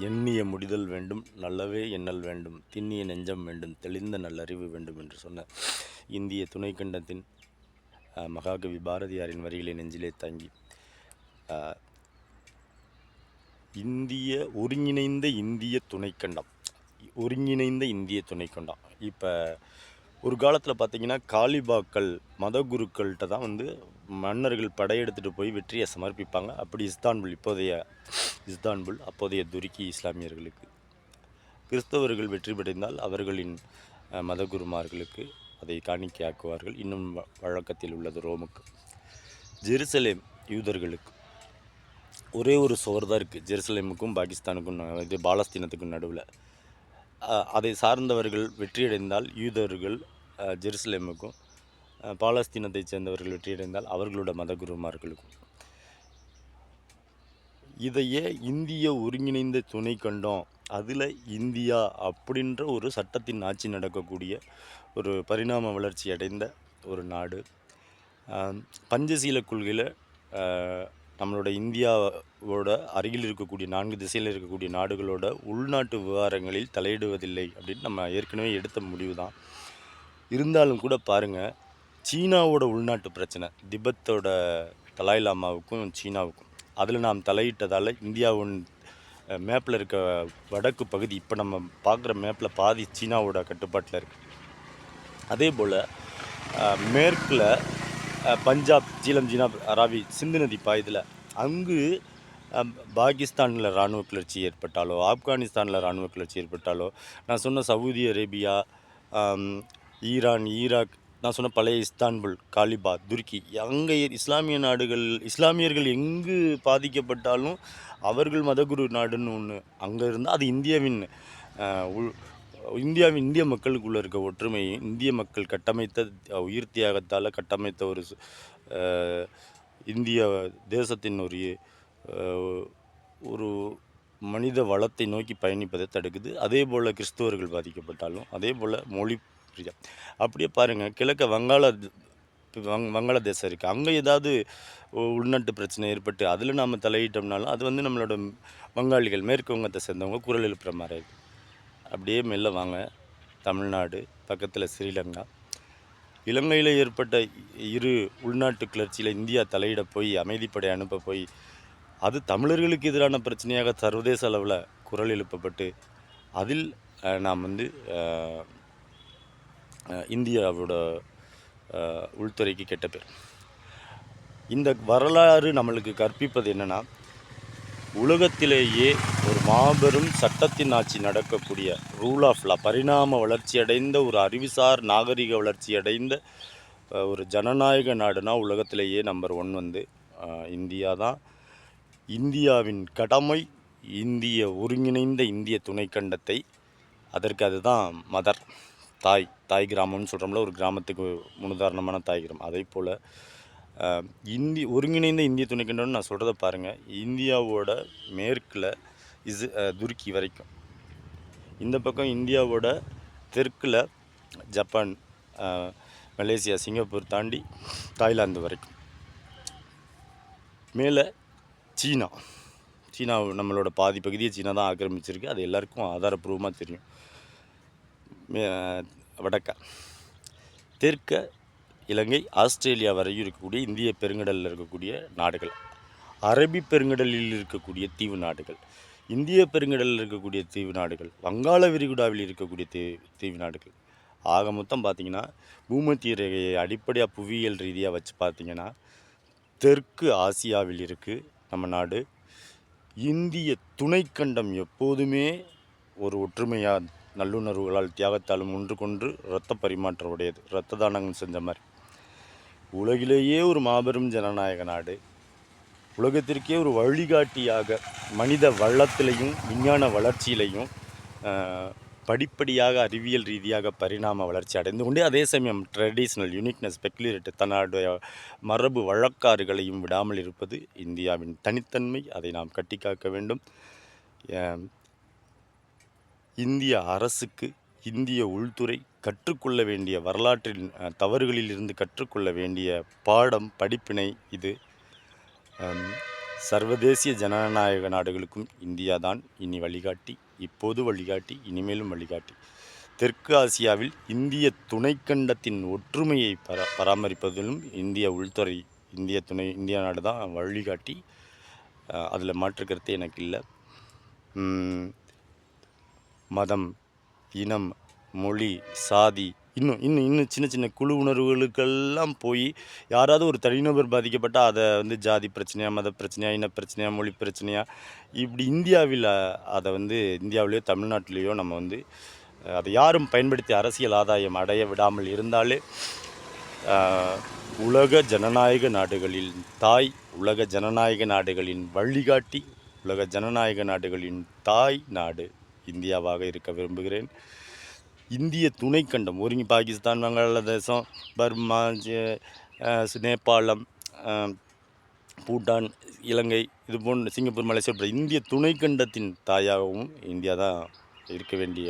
எண்ணிய முடிதல் வேண்டும், நல்லவே எண்ணல் வேண்டும், திண்ணிய நெஞ்சம் வேண்டும், தெளிந்த நல்லறிவு வேண்டும் என்று சொன்ன இந்திய துணைக்கண்டத்தின் மகாகவி பாரதியாரின் வரிகளை நெஞ்சிலே தாங்கி இந்திய ஒருங்கிணைந்த இந்திய துணைக்கண்டம். இப்போ ஒரு காலத்தில் பார்த்திங்கன்னா காலிபாக்கள் மத குருக்கள்கிட்ட தான் மன்னர்கள் படையெடுத்துகிட்டு போய் வெற்றியை சமர்ப்பிப்பாங்க. அப்படி இஸ்தான்புல் அப்போதைய துருக்கி இஸ்லாமியர்களுக்கு, கிறிஸ்தவர்கள் வெற்றி படைந்தால் அவர்களின் மதகுருமார்களுக்கு அதை காணிக்கையாக்குவார்கள். இன்னும் வழக்கத்தில் உள்ளது ரோமுக்கு. ஜெருசலேம் யூதர்களுக்கு ஒரே ஒரு சுவர் தான் இருக்குது. ஜெருசலேமுக்கும் பாகிஸ்தானுக்கும் பாலஸ்தீனத்துக்கும் நடுவில். அதை சார்ந்தவர்கள் வெற்றியடைந்தால் யூதர்கள் ஜெருசலேமுக்கும், பாலஸ்தீனத்தை சேர்ந்தவர்கள் வெற்றியடைந்தால் அவர்களோட மதகுருமார்களுக்கும். இதையே இந்திய ஒருங்கிணைந்த துணை கண்டம், அதில் இந்தியா அப்படின்ற ஒரு சட்டத்தின் ஆட்சி நடக்கக்கூடிய ஒரு பரிணாம வளர்ச்சி அடைந்த ஒரு நாடு. பஞ்சசீல கொள்கையில் நம்மளோட இந்தியாவோட அருகில் இருக்கக்கூடிய 4 திசையில் இருக்கக்கூடிய நாடுகளோட உள்நாட்டு விவகாரங்களில் தலையிடுவதில்லை அப்படின்னு நம்ம ஏற்கனவே எடுத்த முடிவு தான். இருந்தாலும் கூட பாருங்கள், சீனாவோட உள்நாட்டு பிரச்சனை, திபெத்தோட தலாய் லாமாவுக்கும் சீனாவுக்கும், அதில் நாம் தலையிட்டதால் இந்தியாவின் மேப்பில் இருக்க வடக்கு பகுதி இப்போ நம்ம பார்க்குற மேப்பில் பாதி சீனாவோட கட்டுப்பாட்டில் இருக்குது. அதே போல் மேற்கில் பஞ்சாப், ஜீலம், ஜீனாப், அராவி, சிந்து நதி பாயுதில் அங்கு பாகிஸ்தானில் இராணுவ கிளர்ச்சி ஏற்பட்டாலோ, ஆப்கானிஸ்தானில் இராணுவ கிளர்ச்சி ஏற்பட்டாலோ, நான் சொன்ன சவுதி அரேபியா, ஈரான், ஈராக், நான் சொன்ன பழைய இஸ்தான்புல், காலிபாத், துருக்கி, அங்கே இஸ்லாமியர்கள் எங்கு பாதிக்கப்பட்டாலும் அவர்கள் மதகுரு நாடுன்னு ஒன்று அங்கே இருந்தால் அது இந்திய மக்களுக்குள்ளே இருக்க ஒற்றுமையும், இந்திய மக்கள் கட்டமைத்த உயிர் தியாகத்தால் கட்டமைத்த ஒரு இந்திய தேசத்தின் ஒரு மனித வளத்தை நோக்கி பயணிப்பதை தடுக்குது. அதே போல் கிறிஸ்தவர்கள் பாதிக்கப்பட்டாலும், அதே போல் மொழி அப்படியே பாருங்கள், கிழக்க வங்காளதேசம் இருக்குது. அங்கே ஏதாவது உள்நாட்டு பிரச்சனை ஏற்பட்டு அதில் நாம் தலையிட்டோம்னாலும் அது நம்மளோட வங்காளிகள், மேற்கு வங்கத்தை சேர்ந்தவங்க குரல் எழுப்புகிற மாதிரி. அப்படியே மெல்ல வாங்க தமிழ்நாடு, பக்கத்தில் ஸ்ரீலங்கா. இலங்கையில் ஏற்பட்ட இரு உள்நாட்டு கிளர்ச்சியில் இந்தியா தலையிட போய், அமைதிப்படை அனுப்ப போய், அது தமிழர்களுக்கு எதிரான பிரச்சனையாக சர்வதேச அளவில் குரல் எழுப்பப்பட்டு அதில் நாம் இந்தியாவோட உள்துறைக்கு கெட்ட பேர். இந்த வரலாறு நம்மளுக்கு கற்பிப்பது என்னென்னா, உலகத்திலேயே ஒரு மாபெரும் சட்டத்தின் ஆட்சி நடக்கக்கூடிய ரூல் ஆஃப் லா, பரிணாம வளர்ச்சி அடைந்த ஒரு அறிவுசார் நாகரிக வளர்ச்சி அடைந்த ஒரு ஜனநாயக நாடுனா உலகத்திலேயே நம்பர் 1 இந்தியா தான். இந்தியாவின் கடமை ஒருங்கிணைந்த இந்திய துணைக்கண்டத்தை, அதற்கு அதுதான் மதர், தாய் கிராமம்னு சொல்கிறோம்ல, ஒரு கிராமத்துக்கு முன்னுதாரணமான தாய் கிராமம். அதே போல் ஒருங்கிணைந்த இந்திய துணைக்கண்டம்னு நான் சொல்கிறத பாருங்கள். இந்தியாவோட மேற்கில் துருக்கி வரைக்கும், இந்த பக்கம் இந்தியாவோட தெற்கில் ஜப்பான், மலேசியா, சிங்கப்பூர் தாண்டி தாய்லாந்து வரைக்கும், மேலே சீனா நம்மளோட பாதி பகுதியை சீனா தான் ஆக்கிரமிச்சிருக்கு. அது எல்லாருக்கும் ஆதாரப்பூர்வமாக தெரியும். வடக்க தெற்க இலங்கை, ஆஸ்திரேலியா வரையும் இருக்கக்கூடிய இந்திய பெருங்கடலில் இருக்கக்கூடிய நாடுகள், அரபி பெருங்கடலில் இருக்கக்கூடிய தீவு நாடுகள், இந்திய பெருங்கடலில் இருக்கக்கூடிய தீவு நாடுகள், வங்காள விரிகுடாவில் இருக்கக்கூடிய தீவு நாடுகள், ஆக மொத்தம் பார்த்திங்கன்னா பூமத்திய ரேகையை அடிப்படையாக புவியியல் ரீதியாக வச்சு பார்த்திங்கன்னா தெற்கு ஆசியாவில் இருக்குது நம்ம நாடு. இந்திய துணைக்கண்டம் எப்போதுமே ஒரு ஒற்றுமையாக, நல்லுணர்வுகளால், தியாகத்தாலும் ஒன்றுக்கொன்று இரத்த பரிமாற்றம் உடையது. இரத்த தானங்கள் செஞ்ச மாதிரி உலகிலேயே ஒரு மாபெரும் ஜனநாயக நாடு, உலகத்திற்கே ஒரு வழிகாட்டியாக மனித வளத்திலையும் விஞ்ஞான வளர்ச்சியிலையும் படிப்படியாக அறிவியல் ரீதியாக பரிணாம வளர்ச்சி அடைந்து கொண்டே, அதே சமயம் ட்ரெடிஷ்னல் யூனிக்னஸ், பெக்குலியரிட்டி, தன்னுடைய மரபு வழக்காறுகளையும் விடாமல் இருப்பது இந்தியாவின் தனித்தன்மை. அதை நாம் கட்டி காக்க வேண்டும். இந்திய அரசுக்கு இந்திய உள்துறை கற்றுக்கொள்ள வேண்டிய, வரலாற்றின் தவறுகளில் இருந்து கற்றுக்கொள்ள வேண்டிய பாடம், படிப்பினை இது. சர்வதேசிய ஜனநாயக நாடுகளுக்கும் இந்தியா தான் இனி வழிகாட்டி, இப்போது வழிகாட்டி, இனிமேலும் வழிகாட்டி. தெற்கு ஆசியாவில் இந்திய துணைக்கண்டத்தின் ஒற்றுமையை பராமரிப்பதிலும் இந்திய நாடு தான் வழிகாட்டி. அதில் மாற்று கருத்தே எனக்கு இல்லை. மதம், இனம், மொழி, சாதி, இன்னும் சின்ன சின்ன குழு உணர்வுகளுக்கெல்லாம் போய் யாராவது ஒரு தனிநபர் பாதிக்கப்பட்டால் அதை வந்து ஜாதி பிரச்சனையா, மத பிரச்சனையா, இன பிரச்சனையா, மொழி பிரச்சனையா, இப்படி இந்தியாவிலேயோ தமிழ்நாட்டிலேயோ நம்ம வந்து அதை யாரும் பயன்படுத்தி அரசியல் ஆதாயம் அடைய விடாமல் இருந்தாலே உலக ஜனநாயக நாடுகளின் வழிகாட்டி, உலக ஜனநாயக நாடுகளின் தாய் நாடு இந்தியாவாக இருக்க விரும்புகிறேன். இந்திய துணைக்கண்டம் ஒருங்கி பாகிஸ்தான், வங்காளதேசம், பர்மா, நேபாளம், பூட்டான், இலங்கை, இது போன்ற சிங்கப்பூர், மலேசியா, இந்திய துணைக்கண்டத்தின் தாயாகவும் இந்தியா தான் இருக்க வேண்டிய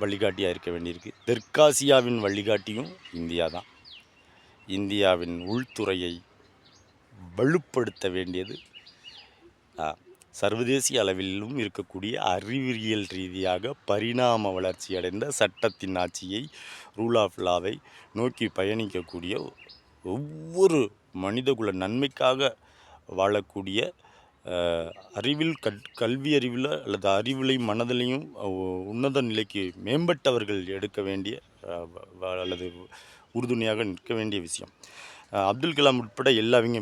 வழிகாட்டியாக இருக்க வேண்டியிருக்கு. தெற்காசியாவின் வழிகாட்டியும் இந்தியா தான். இந்தியாவின் உள்துறையை வலுப்படுத்த வேண்டியது சர்வதேசிய அளவிலும் இருக்கக்கூடிய அறிவியல் ரீதியாக பரிணாம வளர்ச்சி அடைந்த சட்டத்தின் ஆட்சியை, ரூல் ஆஃப் லாவை நோக்கி பயணிக்கக்கூடிய, ஒவ்வொரு மனிதகுல நன்மைக்காக வாழக்கூடிய, கல்வி அறிவில் அல்லது அறிவிலையும் மனதிலையும் உன்னத நிலைக்கு மேம்பட்டவர்கள் எடுக்க வேண்டிய அல்லது உறுதுணையாக நிற்க வேண்டிய விஷயம். அப்துல் கலாம் உட்பட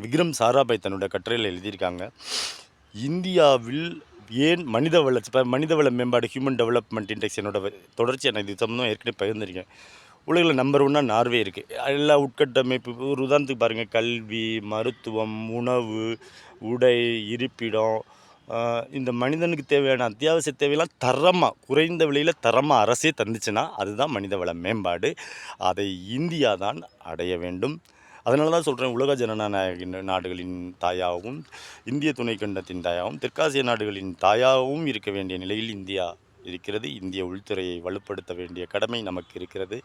விக்ரம் சாராபாய் தன்னோட கட்டுரையில் எழுதியிருக்காங்க, இந்தியாவில் ஏன் மனிதவள மேம்பாடு, ஹியூமன் டெவலப்மெண்ட் இண்டெக்ஸ் என்னோட தொடர்ச்சி நான் இது சம்பந்தம் ஏற்கனவே பகிர்ந்திருக்கேன். உலகில் நம்பர் 1 நார்வே இருக்குது. எல்லா உட்கட்டமைப்பு, ஒரு உதாரணத்துக்கு பாருங்கள், கல்வி, மருத்துவம், உணவு, உடை, இருப்பிடம், இந்த மனிதனுக்கு தேவையான அத்தியாவசிய தேவையெல்லாம் தரமாக, குறைந்த விலையில் தரமாக அரசே தந்துச்சுன்னா அதுதான் மனிதவள மேம்பாடு. அதை இந்தியா தான் அடைய வேண்டும். அதனால தான் சொல்கிறேன், உலக ஜனநாயக நாடுகளின் தாயாகவும், இந்திய துணைக்கண்டத்தின் தாயாகவும், தெற்காசிய நாடுகளின் தாயாகவும் இருக்க வேண்டிய நிலையில் இந்தியா இருக்கிறது. இந்திய உள்துறையை வலுப்படுத்த வேண்டிய கடமை நமக்கு இருக்கிறது.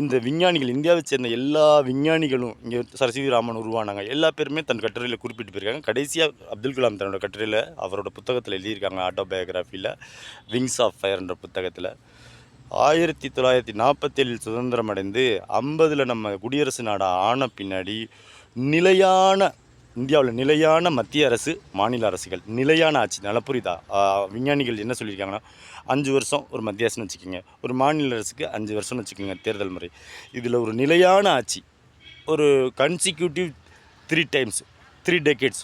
இந்த விஞ்ஞானிகள், இந்தியாவை சேர்ந்த எல்லா விஞ்ஞானிகளும் இங்கே சரஸ்வதி ராமன் உருவானாங்க. எல்லா பேருமே தன் கட்டுரையில் குறிப்பிட்டு போயிருக்காங்க. கடைசியாக அப்துல் கலாம் தன்னோட கட்டுரையில், அவரோட புத்தகத்தில் எழுதியிருக்காங்க, ஆட்டோபயோகிராஃபியில், விங்ஸ் ஆஃப் ஃபயர் என்ற புத்தகத்தில், 1947 சுதந்திரம் அடைந்து 50 நம்ம குடியரசு நாடு ஆன பின்னாடி இந்தியாவில் நிலையான மத்திய அரசு, மாநில அரசுகள், நிலையான ஆட்சி. நல்லா புரியுதா? விஞ்ஞானிகள் என்ன சொல்லியிருக்காங்கன்னா, 5 வருஷம் ஒரு மத்திய அரசுன்னு வச்சுக்கோங்க, ஒரு மாநில அரசுக்கு 5 வருஷம்னு வச்சுக்கோங்க, தேர்தல் முறை. இதில் ஒரு நிலையான ஆட்சி, ஒரு கன்சிக்யூட்டிவ் 3 டெக்கேட்ஸ்,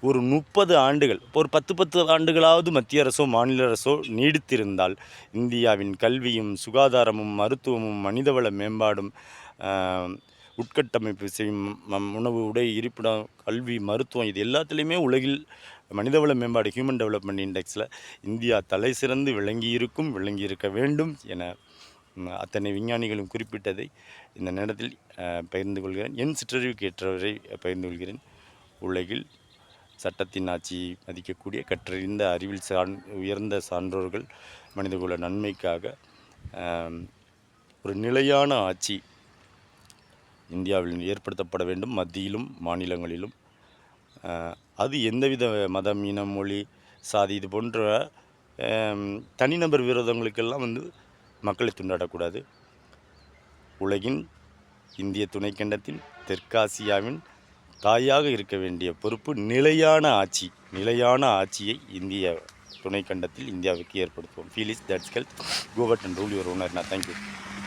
ஒரு 30 ஆண்டுகள், ஒரு 10 ஆண்டுகளாவது மத்திய அரசோ மாநில அரசோ நீடித்திருந்தால் இந்தியாவின் கல்வியும், சுகாதாரமும், மருத்துவமும், மனிதவள மேம்பாடும், உட்கட்டமைப்பு செய்யும், உணவு, உடை, இருப்பிடம், கல்வி, மருத்துவம், இது எல்லாத்துலேயுமே உலகில் மனிதவள மேம்பாடு, ஹியூமன் டெவலப்மெண்ட் இண்டெக்ஸில் இந்தியா தலை சிறந்து விளங்கியிருக்க வேண்டும் என அத்தனை விஞ்ஞானிகளும் குறிப்பிட்டதை இந்த நேரத்தில் பகிர்ந்து கொள்கிறேன். என் சிற்றறிவுக்கு ஏற்றவரை பகிர்ந்து கொள்கிறேன். உலகில் சட்டத்தின் ஆட்சியை மதிக்கக்கூடிய, கற்றறிந்த, அறிவில் உயர்ந்த சான்றோர்கள் மனிதகுல நன்மைக்காக ஒரு நிலையான ஆட்சி இந்தியாவில் ஏற்படுத்தப்பட வேண்டும், மத்தியிலும் மாநிலங்களிலும். அது எந்தவித மதம், இனம், மொழி, சாதி, இது போன்ற தனிநபர் விரோதங்களுக்கெல்லாம் மக்களை துண்டாடக்கூடாது. உலகின், இந்திய துணைக்கண்டத்தின், தெற்காசியாவின் தாயாக இருக்க வேண்டிய பொறுப்பு நிலையான ஆட்சியை இந்திய துணைக்கண்டத்தில் இந்தியாவுக்கு ஏற்படுத்துவோம். Feel is that's health. Go out and rule your owner. Thank you.